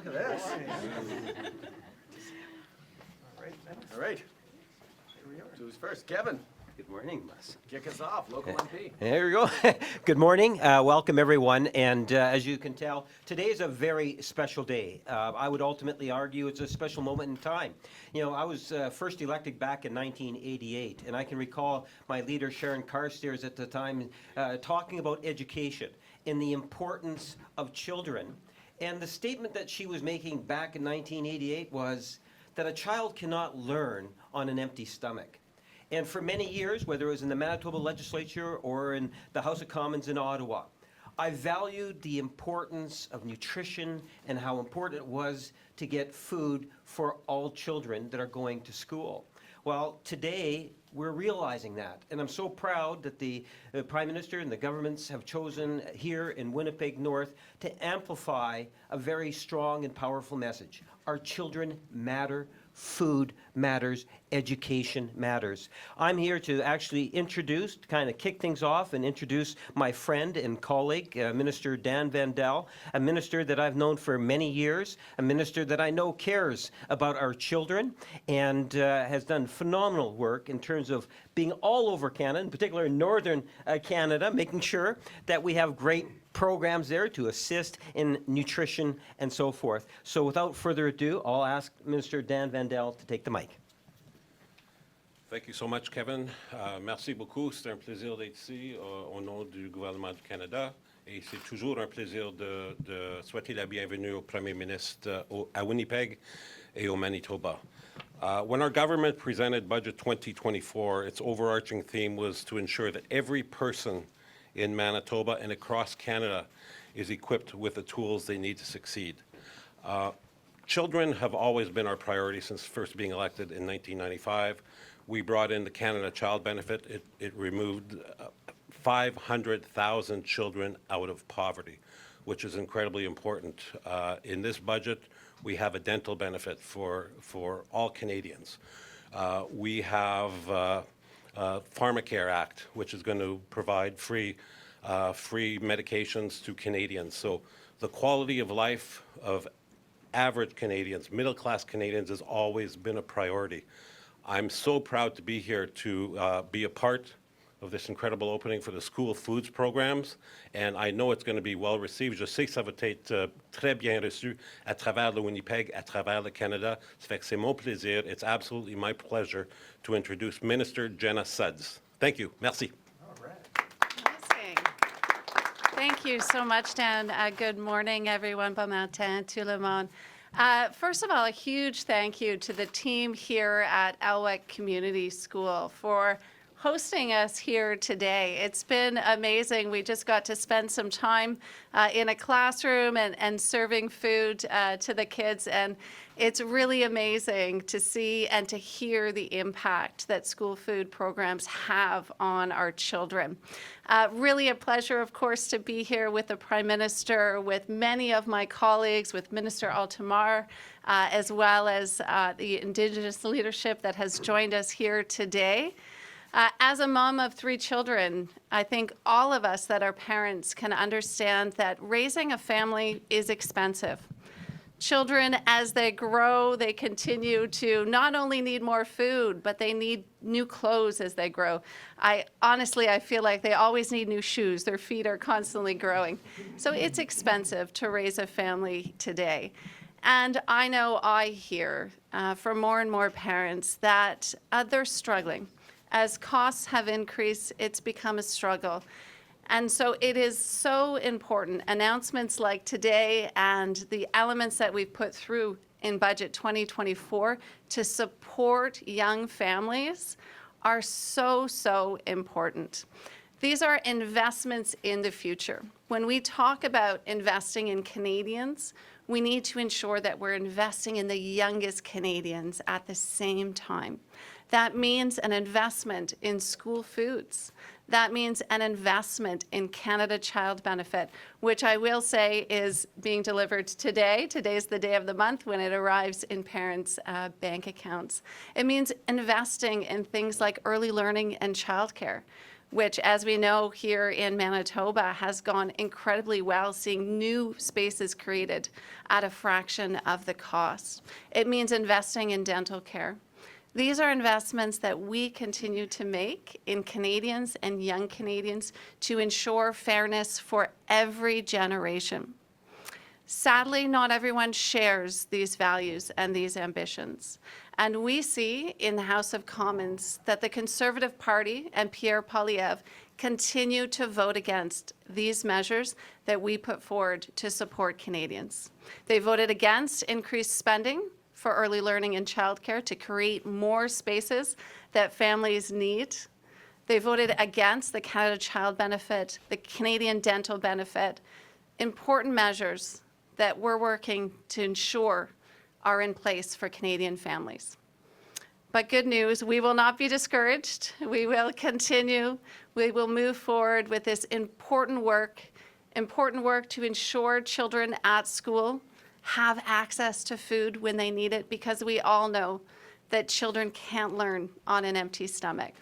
look at this. All right. Here we are. Who's first? Kevin, Good morning, Mus. kick us off. Local MP. There we go. Good morning. Welcome, everyone. And as you can tell, today is a very special day. I would ultimately argue it's a special moment in time. You know, I was first elected back in 1988, and I can recall my leader, Sharon Carstairs, at the time talking about education and the importance of children. And the statement that she was making back in 1988 was that a child cannot learn on an empty stomach. And for many years, whether it was in the Manitoba legislature or in the House of Commons in Ottawa, I valued the importance of nutrition and how important it was to get food for all children that are going to school. Well, today, we're realizing that. And I'm so proud that the Prime Minister and the governments have chosen here in Winnipeg North to amplify a very strong and powerful message. Our children matter. Food matters, education matters. I'm here to actually introduce, kind of kick things off and introduce my friend and colleague, Minister Dan Vandal, a minister that I've known for many years, a minister that I know cares about our children and has done phenomenal work in terms of being all over Canada, in particular in northern Canada, making sure that we have great programs there to assist in nutrition and so forth. So without further ado, I'll ask Minister Dan Vandal to take the mic. Thank you so much, Kevin. Merci beaucoup. C'est un plaisir d'être ici au nom du gouvernement du Canada. Et c'est toujours un plaisir de souhaiter la bienvenue au Premier ministre à Winnipeg et au Manitoba. When our government presented Budget 2024, its overarching theme was to ensure that every person in Manitoba and across Canada is equipped with the tools they need to succeed. Children have always been our priority since first being elected in 1995. We brought in the Canada Child Benefit. It removed 500,000 children out of poverty, which is incredibly important. In this budget, we have a dental benefit for all Canadians. We have Pharmacare Act, which is going to provide free medications to Canadians. So the quality of life of average Canadians, middle-class Canadians, has always been a priority. I'm so proud to be here to be a part of this incredible opening for the school foods programs, and I know it's going to be well received. Je sais que ça va être très bien reçu à travers le Winnipeg, à travers le Canada. Ça fait que c'est mon plaisir. It's absolutely my pleasure to introduce Minister Jenna Sudds. Thank you. Merci. All right. Amazing. Thank you so much, Dan. Good morning, everyone. Bon matin, tout le monde. First of all, a huge thank you to the team here at Elwick Community School for hosting us here today. It's been amazing. We just got to spend some time in a classroom and serving food to the kids, and it's really amazing to see and to hear the impact that school food programs have on our children. Really a pleasure, of course, to be here with the Prime Minister, with many of my colleagues, with Minister Altamar, as well as the Indigenous leadership that has joined us here today. As a mom of 3 children, I think all of us that are parents can understand that raising a family is expensive. Children, as they grow, they continue to not only need more food, but they need new clothes as they grow. I feel like they always need new shoes. Their feet are constantly growing. So it's expensive to raise a family today. And I know I hear from more and more parents that they're struggling. As costs have increased, it's become a struggle. And so it is so important. Announcements like today and the elements that we've put through in Budget 2024 to support young families are so, so important. These are investments in the future. When we talk about investing in Canadians, we need to ensure that we're investing in the youngest Canadians at the same time. That means an investment in school foods. That means an investment in Canada Child Benefit, which I will say is being delivered today. Today's the day of the month when it arrives in parents' bank accounts. It means investing in things like early learning and childcare. which, as we know here in Manitoba, has gone incredibly well, seeing new spaces created at a fraction of the cost. It means investing in dental care. These are investments that we continue to make in Canadians and young Canadians to ensure fairness for every generation. Sadly, not everyone shares these values and these ambitions. And we see in the House of Commons that the Conservative Party and Pierre Poilievre continue to vote against these measures that we put forward to support Canadians. They voted against increased spending for early learning and childcare to create more spaces that families need. They voted against the Canada Child Benefit, the Canadian Dental Benefit, important measures that we're working to ensure are in place for Canadian families. But good news, we will not be discouraged. We will continue. We will move forward with this important work to ensure children at school have access to food when they need it, because we all know that children can't learn on an empty stomach.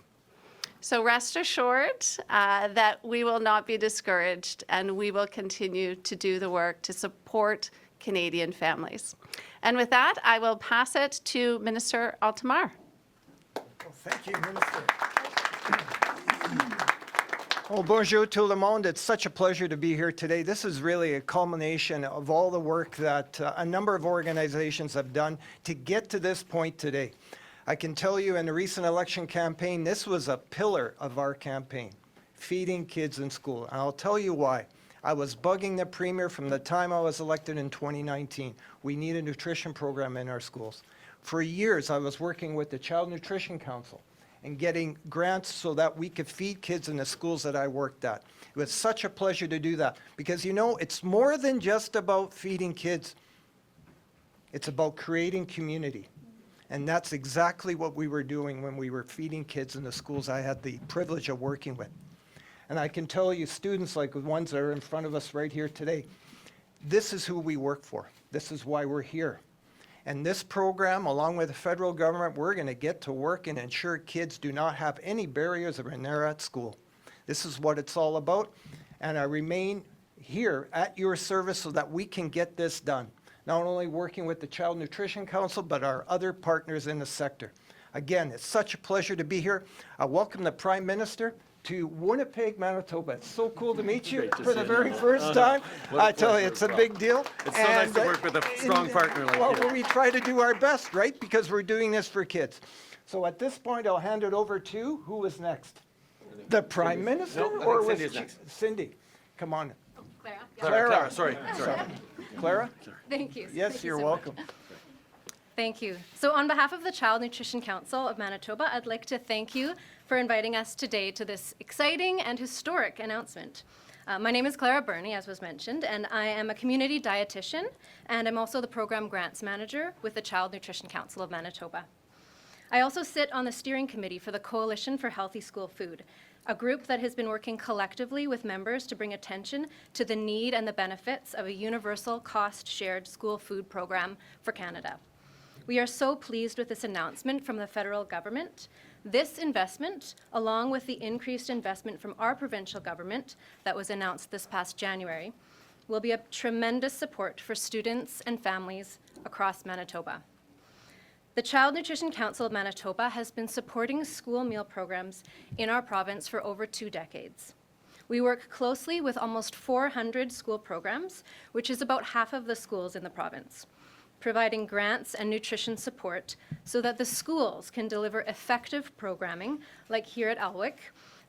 So rest assured that we will not be discouraged, and we will continue to do the work to support Canadian families. And with that, I will pass it to Minister Altamar. Well, thank you, Minister. Well, bonjour tout le monde. It's such a pleasure to be here today. This is really a culmination of all the work that a number of organizations have done to get to this point today. I can tell you in the recent election campaign, this was a pillar of our campaign, feeding kids in school. And I'll tell you why. I was bugging the Premier from the time I was elected in 2019. We need a nutrition program in our schools. For years, I was working with the Child Nutrition Council and getting grants so that we could feed kids in the schools that I worked at. It was such a pleasure to do that because, you know, it's more than just about feeding kids. It's about creating community. And that's exactly what we were doing when we were feeding kids in the schools I had the privilege of working with. And I can tell you, students like the ones that are in front of us right here today, this is who we work for. This is why we're here. And this program, along with the federal government, we're going to get to work and ensure kids do not have any barriers when they're at school. This is what it's all about. And I remain here at your service so that we can get this done. Not only working with the Child Nutrition Council, but our other partners in the sector. Again, it's such a pleasure to be here. I welcome the Prime Minister to Winnipeg, Manitoba. It's so cool to meet you for the very first time. I tell you, it's a big deal. It's so nice to work with a strong partner like you. Well, we try to do our best, right? Because we're doing this for kids. So at this point, I'll hand it over to, who is next? The Prime Minister? No, I think or was Cindy is next. Cindy, come on. Clara, sorry. Clara? Thank you. Yes, Thank you you're so welcome. much. Thank you. So on behalf of the Child Nutrition Council of Manitoba, I'd like to thank you for inviting us today to this exciting and historic announcement. My name is Clara Burney, as was mentioned, and I am a community dietitian, and I'm also the Program Grants Manager with the Child Nutrition Council of Manitoba. I also sit on the steering committee for the Coalition for Healthy School Food, a group that has been working collectively with members to bring attention to the need and the benefits of a universal cost-shared school food program for Canada. We are so pleased with this announcement from the federal government. This investment, along with the increased investment from our provincial government that was announced this past January, will be a tremendous support for students and families across Manitoba. The Child Nutrition Council of Manitoba has been supporting school meal programs in our province for over 2 decades. We work closely with almost 400 school programs, which is about half of the schools in the province, providing grants and nutrition support so that the schools can deliver effective programming, like here at Alwick,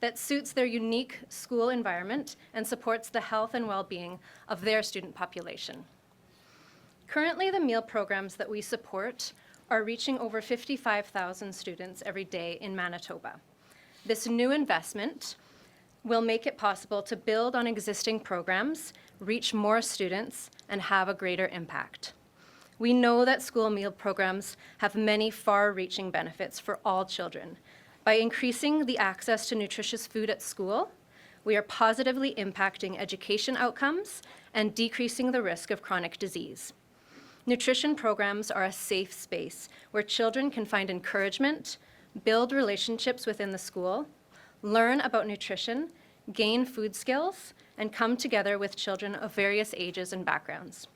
that suits their unique school environment and supports the health and well-being of their student population. Currently, the meal programs that we support are reaching over 55,000 students every day in Manitoba. This new investment will make it possible to build on existing programs, reach more students, and have a greater impact. We know that school meal programs have many far-reaching benefits for all children. By increasing the access to nutritious food at school, we are positively impacting education outcomes and decreasing the risk of chronic disease. Nutrition programs are a safe space where children can find encouragement, build relationships within the school, learn about nutrition, gain food skills, and come together with children of various ages and backgrounds.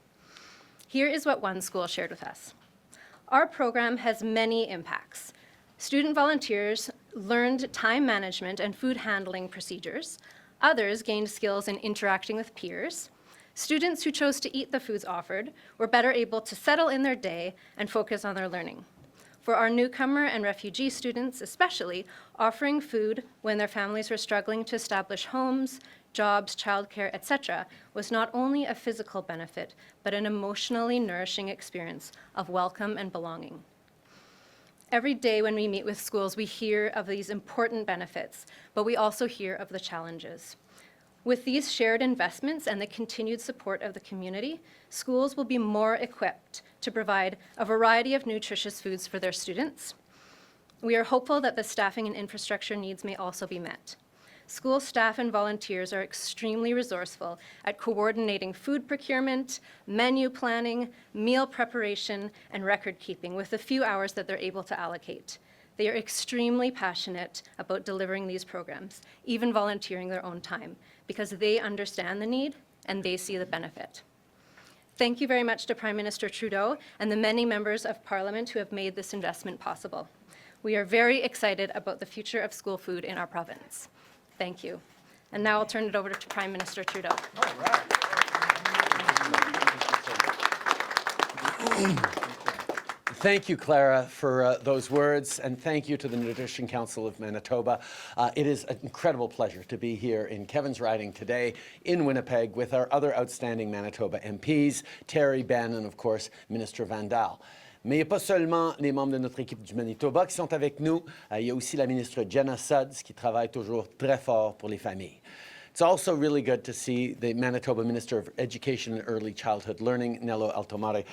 Here is what one school shared with us. Our program has many impacts. Student volunteers learned time management and food handling procedures. Others gained skills in interacting with peers. Students who chose to eat the foods offered were better able to settle in their day and focus on their learning. For our newcomer and refugee students especially, offering food when their families were struggling to establish homes, jobs, childcare, etc., was not only a physical benefit, but an emotionally nourishing experience of welcome and belonging. Every day when we meet with schools, we hear of these important benefits, but we also hear of the challenges. With these shared investments and the continued support of the community, schools will be more equipped to provide a variety of nutritious foods for their students. We are hopeful that the staffing and infrastructure needs may also be met. School staff and volunteers are extremely resourceful at coordinating food procurement, menu planning, meal preparation, and record keeping with the few hours that they're able to allocate. They are extremely passionate about delivering these programs, even volunteering their own time, because they understand the need and they see the benefit. Thank you very much to Prime Minister Trudeau and the many members of Parliament who have made this investment possible. We are very excited about the future of school food in our province. Thank you. And now I'll turn it over to Prime Minister Trudeau. Thank you, Clara, for those words, and thank you to the Nutrition Council of Manitoba. It is an incredible pleasure to be here in Kevin's riding today in Winnipeg with our other outstanding Manitoba MPs, Terry, Ben, and of course, Minister Vandal. Mais il n'y a pas seulement les membres de notre équipe du Manitoba qui sont avec nous, il y a aussi la ministre Jenna Sudds qui travaille toujours très fort pour les familles. It's also really good to see the Manitoba Minister of Education and Early Childhood Learning, Nello Altomare.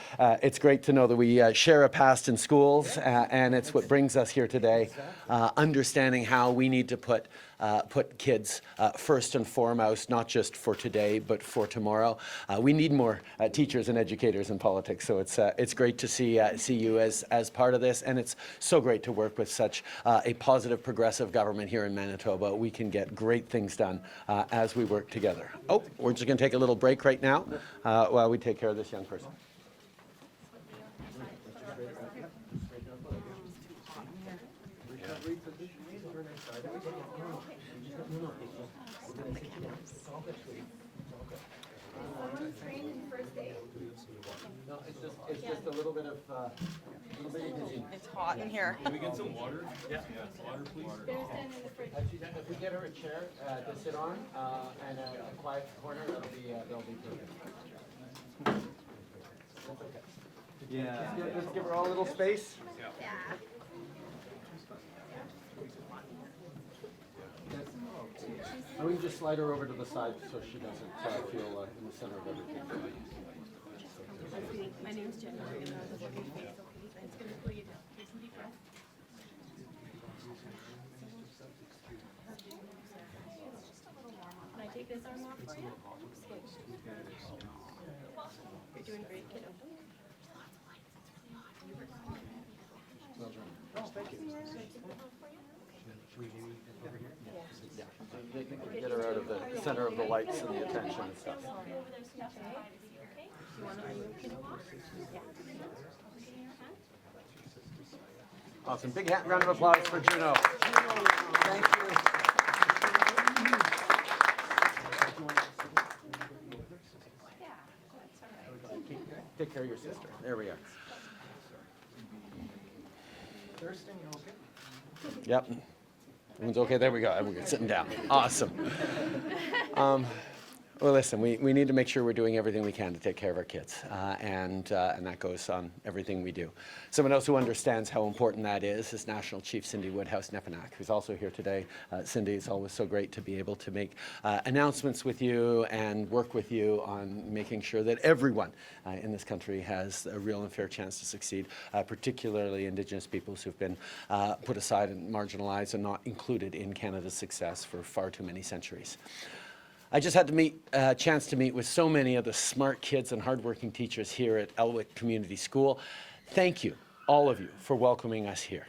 It's great to know that we share a past in schools, and it's what brings us here today, understanding how we need to put kids first and foremost, not just for today, but for tomorrow. We need more teachers and educators in politics, so it's great to see you as part of this, and it's so great to work with such a positive, progressive government here in Manitoba. We can get great things done as we work together. Oh, we're just going to take a little break right now while we take care of this young person. It's just a little bit of dizzy. It's hot in here. Can we get some water? Yeah. Water, please. If we get her a chair to sit on and a quiet corner, that'll be perfect. That's okay. Yeah. Just give her all a little space. Yeah. And we can just slide her over to the side so she doesn't feel in the center of everything. My name is Jenna. It's going to pull you down. Take some deep breaths. Can I take this arm off for you? You're doing great, kiddo. Oh, thank you. Yeah. Get her out of the center of the lights and the attention and stuff. Awesome. Big round of applause for Juno. Thank you. Take care of your sister. There we are. Thurston, you okay? Yep. Everyone's okay. There we go. Everyone's sitting down. Awesome. Well, listen, we need to make sure we're doing everything we can to take care of our kids, and that goes on everything we do. Someone else who understands how important that is National Chief Cindy Woodhouse-Nepanak, who's also here today. Cindy, it's always so great to be able to make announcements with you and work with you on making sure that everyone in this country has a real and fair chance to succeed, particularly Indigenous peoples who've been put aside and marginalized and not included in Canada's success for far too many centuries. I just had a chance to meet with so many of the smart kids and hardworking teachers here at Elwick Community School. Thank you, all of you, for welcoming us here.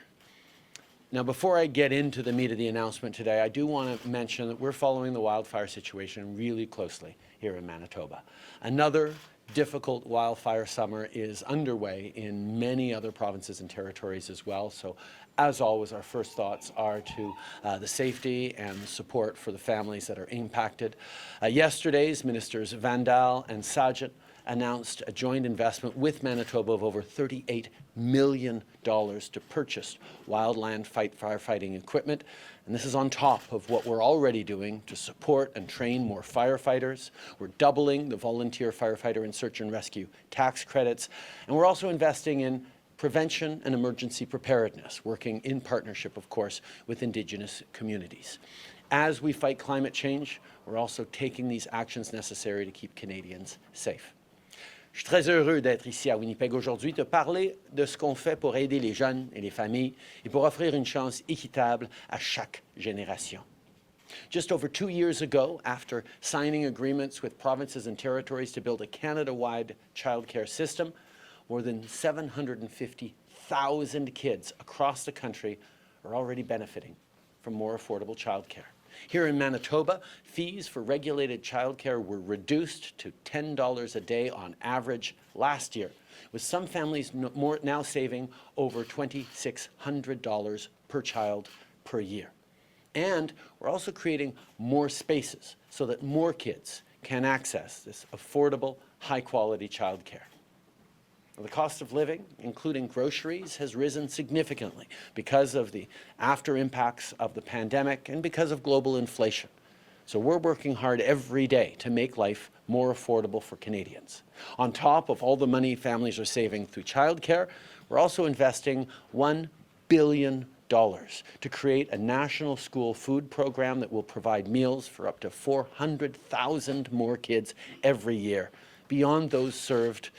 Now, before I get into the meat of the announcement today, I do want to mention that we're following the wildfire situation really closely here in Manitoba. Another difficult wildfire summer is underway in many other provinces and territories as well. So, as always, our first thoughts are to the safety and the support for the families that are impacted. Yesterday's Ministers Vandal and Sajid announced a joint investment with Manitoba of over $38 million to purchase wildland firefighting equipment. And this is on top of what we're already doing to support and train more firefighters. We're doubling the volunteer firefighter and search and rescue tax credits. And we're also investing in prevention and emergency preparedness, working in partnership, of course, with Indigenous communities. As we fight climate change, we're also taking these actions necessary to keep Canadians safe. Je suis très heureux d'être ici à Winnipeg aujourd'hui, de parler de ce qu'on fait pour aider les jeunes et les familles et pour offrir une chance équitable à chaque génération. Just over 2 years ago, after signing agreements with provinces and territories to build a Canada-wide childcare system, more than 750,000 kids across the country are already benefiting from more affordable childcare. Here in Manitoba, fees for regulated childcare were reduced to $10 a day on average last year, with some families now saving over $2,600 per child per year. And we're also creating more spaces so that more kids can access this affordable, high-quality childcare. The cost of living, including groceries, has risen significantly because of the after impacts of the pandemic and because of global inflation. So we're working hard every day to make life more affordable for Canadians. On top of all the money families are saving through childcare, we're also investing $1 billion to create a national school food program that will provide meals for up to 400,000 more kids every year, beyond those served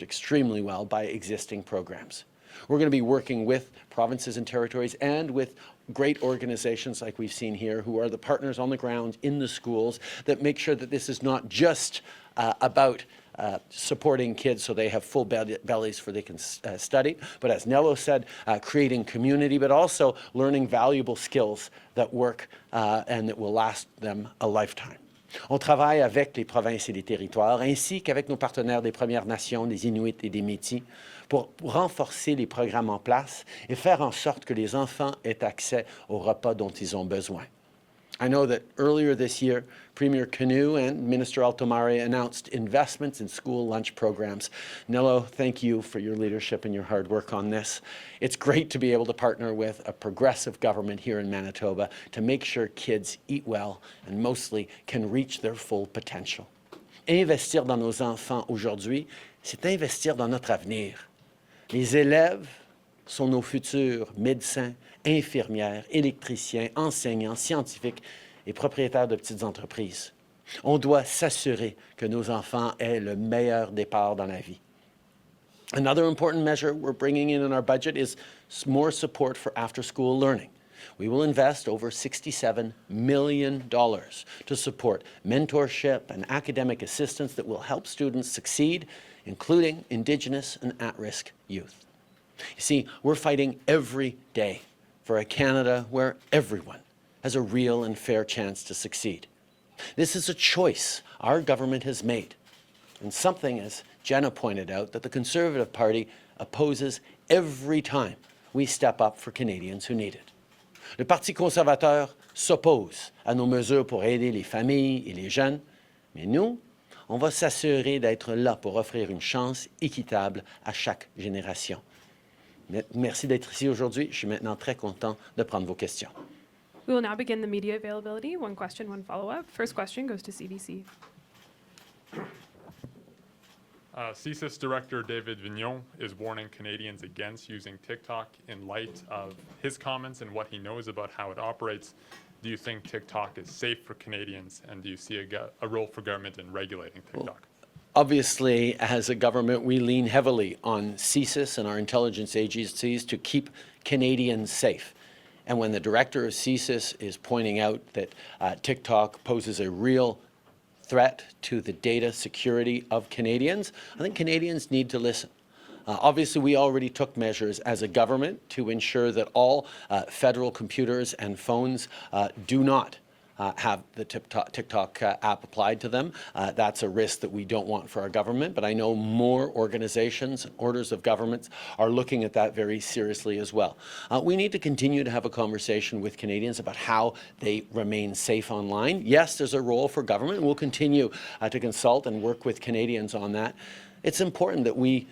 extremely well by existing programs. We're going to be working with provinces and territories and with great organizations like we've seen here who are the partners on the ground in the schools that make sure that this is not just about supporting kids so they have full bellies for they can study, but as Nello said, creating community, but also learning valuable skills that work and that will last them a lifetime. On travaille avec les provinces et les territoires, ainsi qu'avec nos partenaires des Premières Nations, des Inuits et des Métis, pour renforcer les programmes en place et faire en sorte que les enfants aient accès aux repas dont ils ont besoin. I know that earlier this year, Premier Canoe and Minister Altomare announced investments in school lunch programs. Nello, thank you for your leadership and your hard work on this. It's great to be able to partner with a progressive government here in Manitoba to make sure kids eat well and mostly can reach their full potential. Investir dans nos enfants aujourd'hui, c'est investir dans notre avenir. Les élèves sont nos futurs médecins, infirmières, électriciens, enseignants, scientifiques et propriétaires de petites entreprises. On doit s'assurer que nos enfants aient le meilleur départ dans la vie. Another important measure we're bringing in our budget is more support for after-school learning. We will invest over $67 million to support mentorship and academic assistance that will help students succeed, including Indigenous and at-risk youth. You see, we're fighting every day for a Canada where everyone has a real and fair chance to succeed. This is a choice our government has made, and something, as Jenna pointed out, that the Conservative Party opposes every time we step up for Canadians who need it. Le Parti conservateur s'oppose à nos mesures pour aider les familles et les jeunes, mais nous, on va s'assurer d'être là pour offrir une chance équitable à chaque génération. Merci d'être ici aujourd'hui. Je suis maintenant très content de prendre vos questions. We will now begin the media availability. One question, one follow-up. First question goes to CBC. CSIS Director David Vignon is warning Canadians against using TikTok in light of his comments and what he knows about how it operates. Do you think TikTok is safe for Canadians, and do you see a role for government in regulating TikTok? Obviously, as a government, we lean heavily on CSIS and our intelligence agencies to keep Canadians safe. And when the director of CSIS is pointing out that TikTok poses a real threat to the data security of Canadians, I think Canadians need to listen. Obviously, we already took measures as a government to ensure that all federal computers and phones do not have the TikTok app applied to them. That's a risk that we don't want for our government, but I know more organizations, orders of governments are looking at that very seriously as well. We need to continue to have a conversation with Canadians about how they remain safe online. Yes, there's a role for government, and we'll continue to consult and work with Canadians on that. It's important that we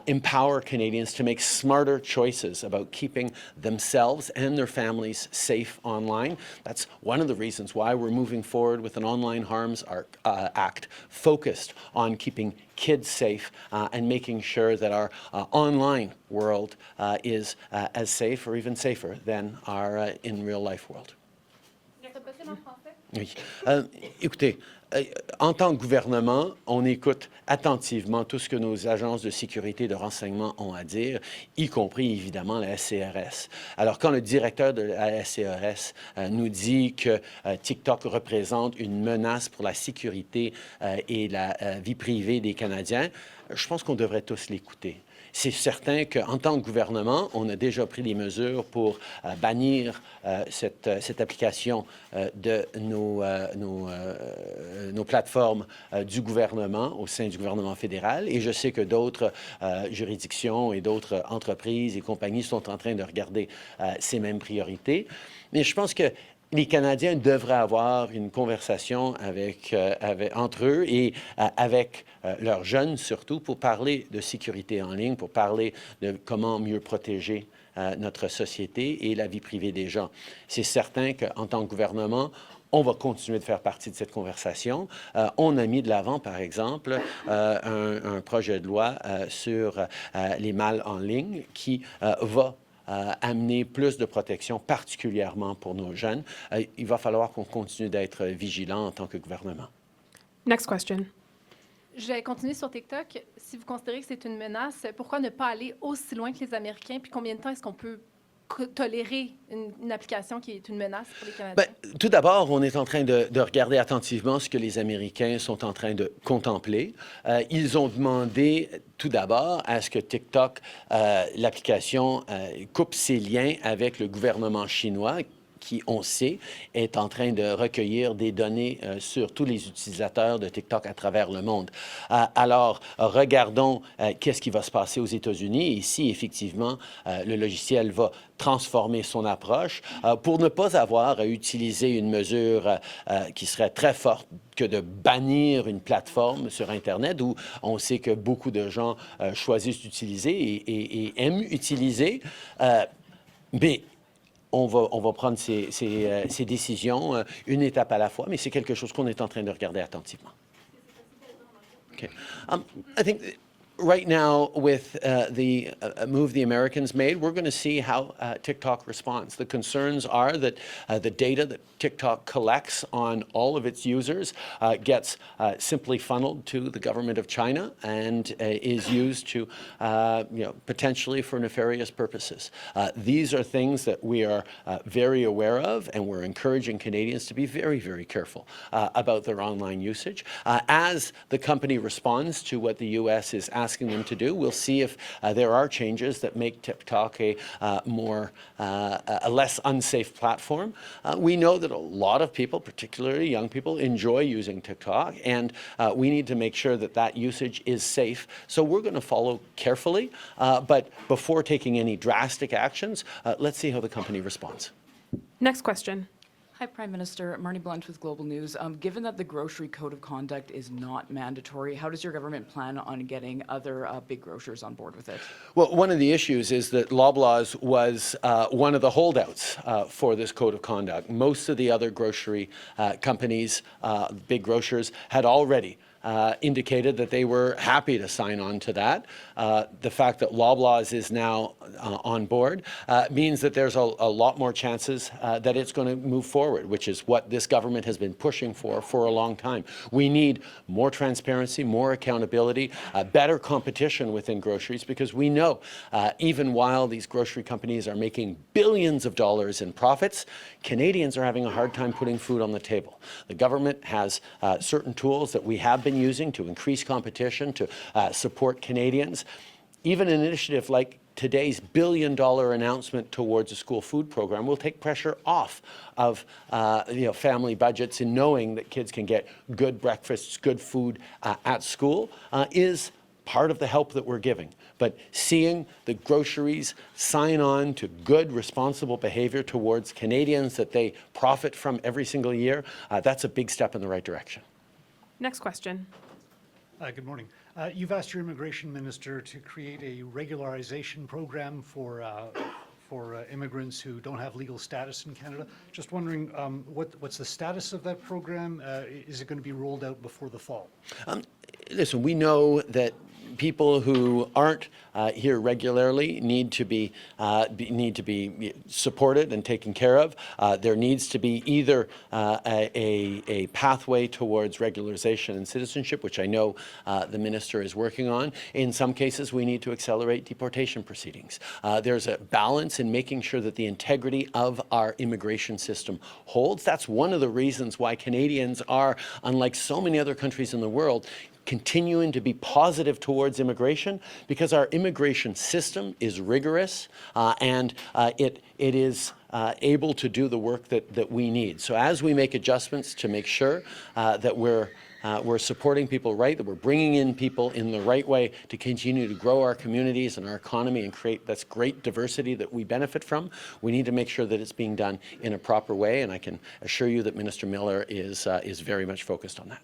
empower Canadians to make smarter choices about keeping themselves and their families safe online. That's one of the reasons why we're moving forward with an Online Harms Act focused on keeping kids safe and making sure that our online world is as safe or even safer than our in real life world. Oui. Écoutez, en tant que gouvernement, on écoute attentivement tout ce que nos agences de sécurité et de renseignement ont à dire, y compris évidemment la SCRS. Alors quand le directeur de la SCRS nous dit que TikTok représente une menace pour la sécurité et la vie privée des Canadiens, je pense qu'on devrait tous l'écouter. C'est certain qu'en tant que gouvernement, on a déjà pris des mesures pour bannir cette application de nos plateformes du gouvernement, au sein du gouvernement fédéral. Et je sais que d'autres juridictions et d'autres entreprises et compagnies sont en train de regarder ces mêmes priorités. Mais je pense que les Canadiens devraient avoir une conversation entre eux et avec leurs jeunes surtout pour parler de sécurité en ligne, pour parler de comment mieux protéger notre société et la vie privée des gens. C'est certain qu'en tant que gouvernement, on va continuer de faire partie de cette conversation. On a mis de l'avant, par exemple, un projet de loi sur les mâles en ligne qui va amener plus de protection, particulièrement pour nos jeunes. Il va falloir qu'on continue d'être vigilant en tant que gouvernement. Next question. Je vais continuer sur TikTok. Si vous considérez que c'est une menace, pourquoi ne pas aller aussi loin que les Américains? Puis combien de temps est-ce qu'on peut tolérer une application qui est une menace pour les Canadiens? Bien, tout d'abord, on est en train de regarder attentivement ce que les Américains sont en train de contempler. Ils ont demandé tout d'abord à ce que TikTok, l'application, coupe ses liens avec le gouvernement chinois, qui, on sait, est en train de recueillir des données sur tous les utilisateurs de TikTok à travers le monde. Alors, regardons qu'est-ce qui va se passer aux États-Unis. Ici, effectivement, le logiciel va transformer son approche pour ne pas avoir à utiliser une mesure qui serait très forte que de bannir une plateforme sur Internet où on sait que beaucoup de gens choisissent d'utiliser et aiment utiliser. Mais on va prendre ces décisions une étape à la fois, mais c'est quelque chose qu'on est en train de regarder attentivement. Okay. I think right now, with the move the Americans made, we're going to see how TikTok responds. The concerns are that the data that TikTok collects on all of its users gets simply funneled to the government of China and is used to, potentially for nefarious purposes. These are things that we are very aware of, and we're encouraging Canadians to be very, very careful about their online usage. As the company responds to what the U.S. is asking them to do, we'll see if there are changes that make TikTok a less unsafe platform. We know that a lot of people, particularly young people, enjoy using TikTok, and we need to make sure that that usage is safe. So we're going to follow carefully, but before taking any drastic actions, let's see how the company responds. Next question. Hi, Prime Minister. Marnie Blunt with Global News. Given that the grocery code of conduct is not mandatory, how does your government plan on getting other big grocers on board with it? Well, one of the issues is that Loblaws was one of the holdouts for this code of conduct. Most of the other grocery companies, big grocers, had already indicated that they were happy to sign on to that. The fact that Loblaws is now on board means that there's a lot more chances that it's going to move forward, which is what this government has been pushing for a long time. We need more transparency, more accountability, better competition within groceries, because we know even while these grocery companies are making billions of dollars in profits, Canadians are having a hard time putting food on the table. The government has certain tools that we have been using to increase competition, to support Canadians. even an initiative like today's billion-dollar announcement towards a school food program will take pressure off of family budgets in knowing that kids can get good breakfasts, good food at school is part of the help that we're giving. But seeing the groceries sign on to good, responsible behavior towards Canadians that they profit from every single year, that's a big step in the right direction. Next question. Good morning. You've asked your immigration minister to create a regularization program for immigrants who don't have legal status in Canada. Just wondering, what's the status of that program? Is it going to be rolled out before the fall? Listen, we know that people who aren't here regularly need to be supported and taken care of. There needs to be either a pathway towards regularization and citizenship, which I know the minister is working on. In some cases, we need to accelerate deportation proceedings. There's a balance in making sure that the integrity of our immigration system holds. That's one of the reasons why Canadians are, unlike so many other countries in the world, continuing to be positive towards immigration, because our immigration system is rigorous and it is able to do the work that we need. So as we make adjustments to make sure that we're supporting people right, that we're bringing in people in the right way to continue to grow our communities and our economy and create this great diversity that we benefit from, we need to make sure that it's being done in a proper way, and I can assure you that Minister Miller is very much focused on that.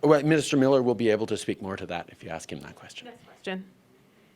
Well, Minister Miller will be able to speak more to that if you ask him that question. Next question.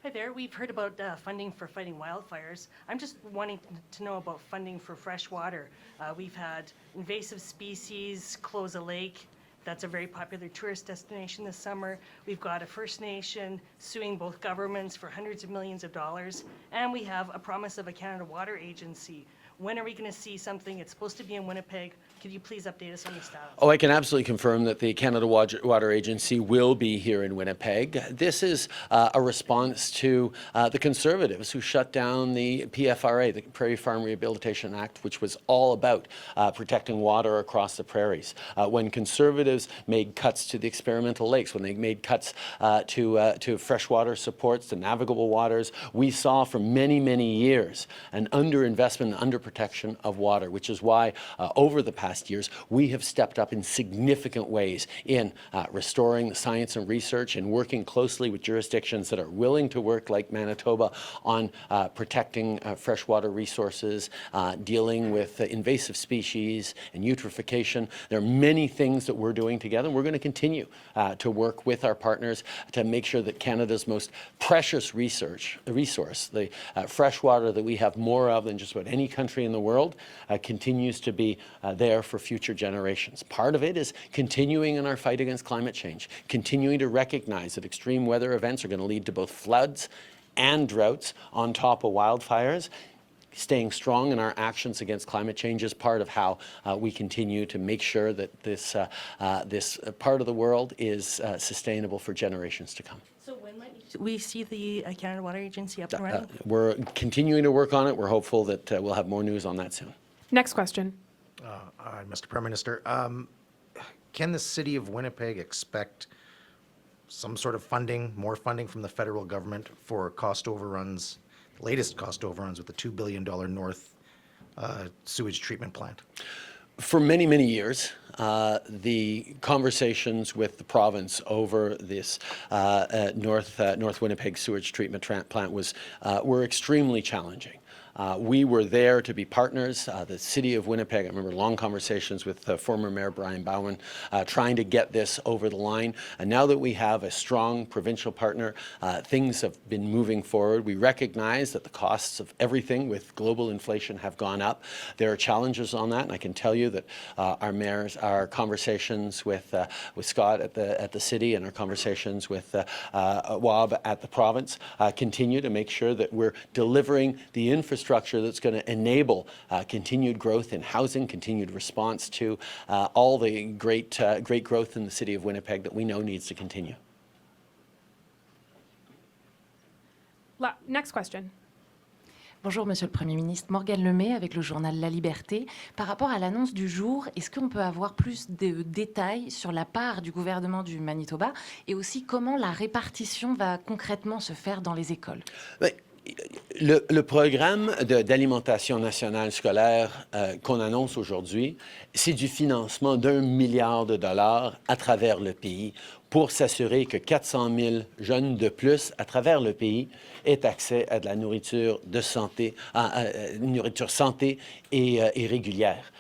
Hi there. We've heard about funding for fighting wildfires. I'm just wanting to know about funding for fresh water. We've had invasive species close a lake. That's a very popular tourist destination this summer. We've got a First Nation suing both governments for hundreds of millions of dollars. And we have a promise of a Canada Water Agency. When are we going to see something? It's supposed to be in Winnipeg. Could you please update us on the status? Oh, I can absolutely confirm that the Canada Water Agency will be here in Winnipeg. This is a response to the Conservatives who shut down the PFRA, the Prairie Farm Rehabilitation Act, which was all about protecting water across the prairies. When Conservatives made cuts to the experimental lakes, when they made cuts to freshwater supports, to navigable waters, we saw for many, many years an underinvestment and underprotection of water, which is why over the past years, we have stepped up in significant ways in restoring the science and research and working closely with jurisdictions that are willing to work, like Manitoba, on protecting freshwater resources, dealing with invasive species and eutrophication. There are many things that we're doing together, and we're going to continue to work with our partners to make sure that Canada's most precious resource, the fresh water that we have more of than just about any country in the world, continues to be there for future generations. Part of it is continuing in our fight against climate change, continuing to recognize that extreme weather events are going to lead to both floods and droughts on top of wildfires. Staying strong in our actions against climate change is part of how we continue to make sure that this part of the world is sustainable for generations to come. So when might we see the Canada Water Agency up and running? We're continuing to work on it. We're hopeful that we'll have more news on that soon. Next question. Mr. Prime Minister, can the City of Winnipeg expect some sort of funding, more funding from the federal government for cost overruns, latest cost overruns with the $2 billion North sewage treatment plant? For many, many years, the conversations with the province over this North Winnipeg sewage treatment plant were extremely challenging. We were there to be partners. The City of Winnipeg, I remember long conversations with former Mayor Brian Bowman trying to get this over the line. And now that we have a strong provincial partner, things have been moving forward. We recognize that the costs of everything with global inflation have gone up. There are challenges on that, and I can tell you that our conversations with Scott at the city and our conversations with Wab at the province continue to make sure that we're delivering the infrastructure that's going to enable continued growth in housing, continued response to all the great growth in the City of Winnipeg that we know needs to continue. Next question. Bonjour, Monsieur le Premier ministre. Morgane Lemay avec le journal La Liberté. Par rapport à l'annonce du jour, est-ce qu'on peut avoir plus de détails sur la part du gouvernement du Manitoba et aussi comment la répartition va concrètement se faire dans les écoles? Ben, le programme d'alimentation nationale scolaire qu'on annonce aujourd'hui, c'est du financement d'1 milliard de dollars à travers le pays pour s'assurer que 400 000 jeunes de plus à travers le pays aient accès à de la nourriture de santé, une nourriture santé et régulière.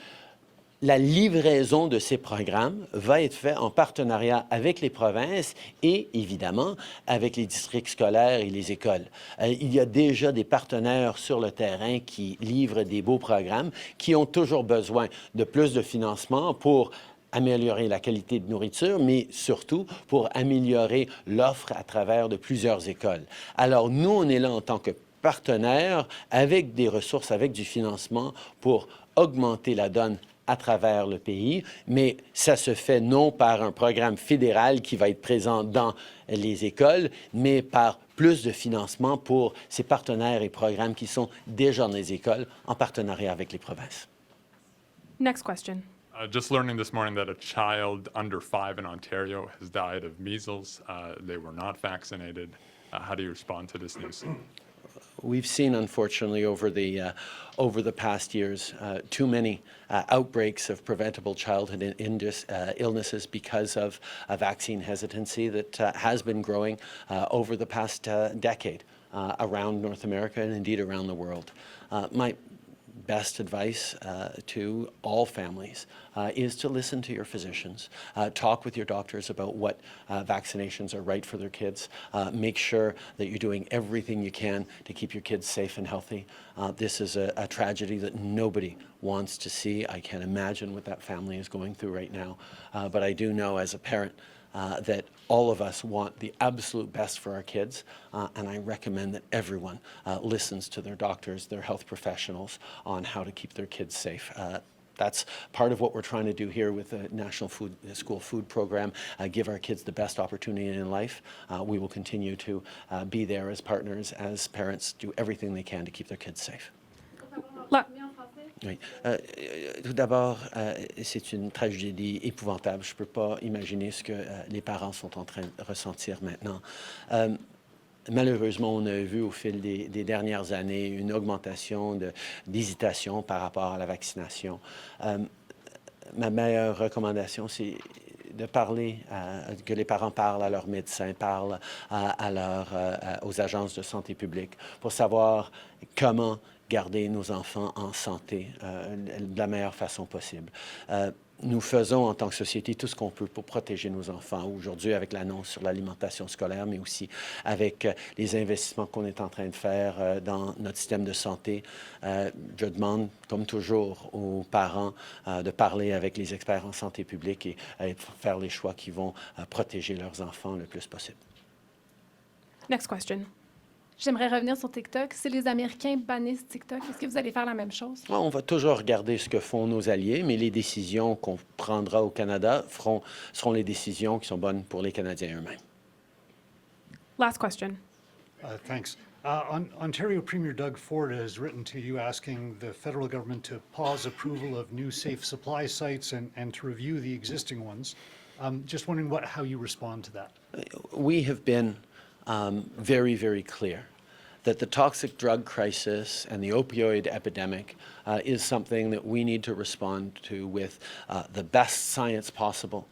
La livraison de ces programmes va être faite en partenariat avec les provinces et, évidemment, avec les districts scolaires et les écoles. Il y a déjà des partenaires sur le terrain qui livrent des beaux programmes, qui ont toujours besoin de plus de financement pour améliorer la qualité de nourriture, mais surtout pour améliorer l'offre à travers de plusieurs écoles. Alors, nous, on est là en tant que partenaire avec des ressources, avec du financement pour augmenter la donne à travers le pays, mais ça se fait non par un programme fédéral qui va être présent dans les écoles, mais par plus de financement pour ces partenaires et programmes qui sont déjà dans les écoles en partenariat avec les provinces. Next question. Just learning this morning that a child under 5 in Ontario has died of measles. They were not vaccinated. How do you respond to this news? We've seen, unfortunately, over the past years, too many outbreaks of preventable childhood illnesses because of a vaccine hesitancy that has been growing over the past decade around North America and indeed around the world. My best advice to all families is to listen to your physicians, talk with your doctors about what vaccinations are right for their kids, make sure that you're doing everything you can to keep your kids safe and healthy. This is a tragedy that nobody wants to see. I can't imagine what that family is going through right now, but I do know as a parent that all of us want the absolute best for our kids, and I recommend that everyone listens to their doctors, their health professionals on how to keep their kids safe. That's part of what we're trying to do here with the National School Food Program, give our kids the best opportunity in life. We will continue to be there as partners, as parents, do everything they can to keep their kids safe. Oui. Tout d'abord, c'est une tragédie épouvantable. Je ne peux pas imaginer ce que les parents sont en train de ressentir maintenant. Malheureusement, on a vu au fil des dernières années une augmentation d'hésitation par rapport à la vaccination. Ma meilleure recommandation, c'est de parler, que les parents parlent à leurs médecins, parlent aux agences de santé publique pour savoir comment garder nos enfants en santé de la meilleure façon possible. Nous faisons en tant que société tout ce qu'on peut pour protéger nos enfants aujourd'hui avec l'annonce sur l'alimentation scolaire, mais aussi avec les investissements qu'on est en train de faire dans notre système de santé. Je demande, comme toujours, aux parents de parler avec les experts en santé publique et faire les choix qui vont protéger leurs enfants le plus possible. Next question. J'aimerais revenir sur TikTok. Si les Américains bannissent TikTok, est-ce que vous allez faire la même chose? On va toujours regarder ce que font nos alliés, mais les décisions qu'on prendra au Canada seront les décisions qui sont bonnes pour les Canadiens eux-mêmes. Last question. Thanks. Ontario Premier Doug Ford has written to you asking the federal government to pause approval of new safe supply sites and to review the existing ones. Just wondering how you respond to that. We have been very, very clear that the toxic drug crisis and the opioid epidemic is something that we need to respond to with the best science possible,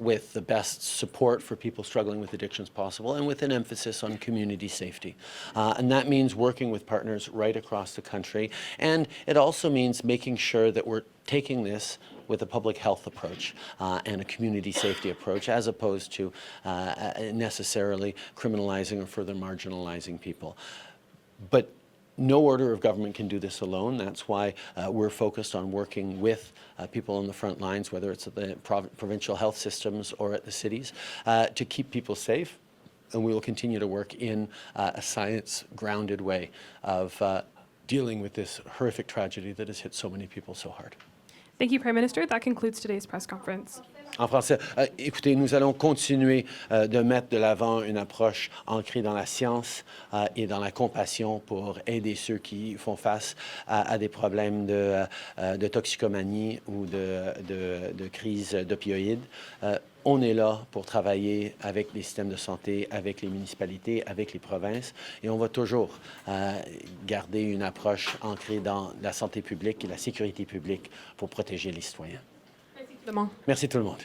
with the best support for people struggling with addictions possible, and with an emphasis on community safety. And that means working with partners right across the country. And it also means making sure that we're taking this with a public health approach and a community safety approach, as opposed to necessarily criminalizing or further marginalizing people. But no order of government can do this alone. That's why we're focused on working with people on the front lines, whether it's at the provincial health systems or at the cities, to keep people safe. And we will continue to work in a science-grounded way of dealing with this horrific tragedy that has hit so many people so hard. Thank you, Prime Minister. That concludes today's press conference. En français, écoutez, nous allons continuer de mettre de l'avant une approche ancrée dans la science et dans la compassion pour aider ceux qui font face à des problèmes de toxicomanie ou de crise d'opioïdes. On est là pour travailler avec les systèmes de santé, avec les municipalités, avec les provinces, et on va toujours garder une approche ancrée dans la santé publique et la sécurité publique pour protéger les citoyens. Merci tout le monde.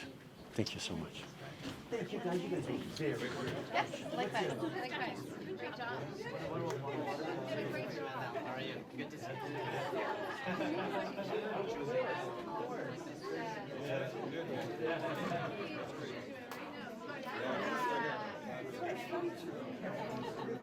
Thank you so much. Yes, likewise. Likewise. Great job. Great job. How are you? Good to see you.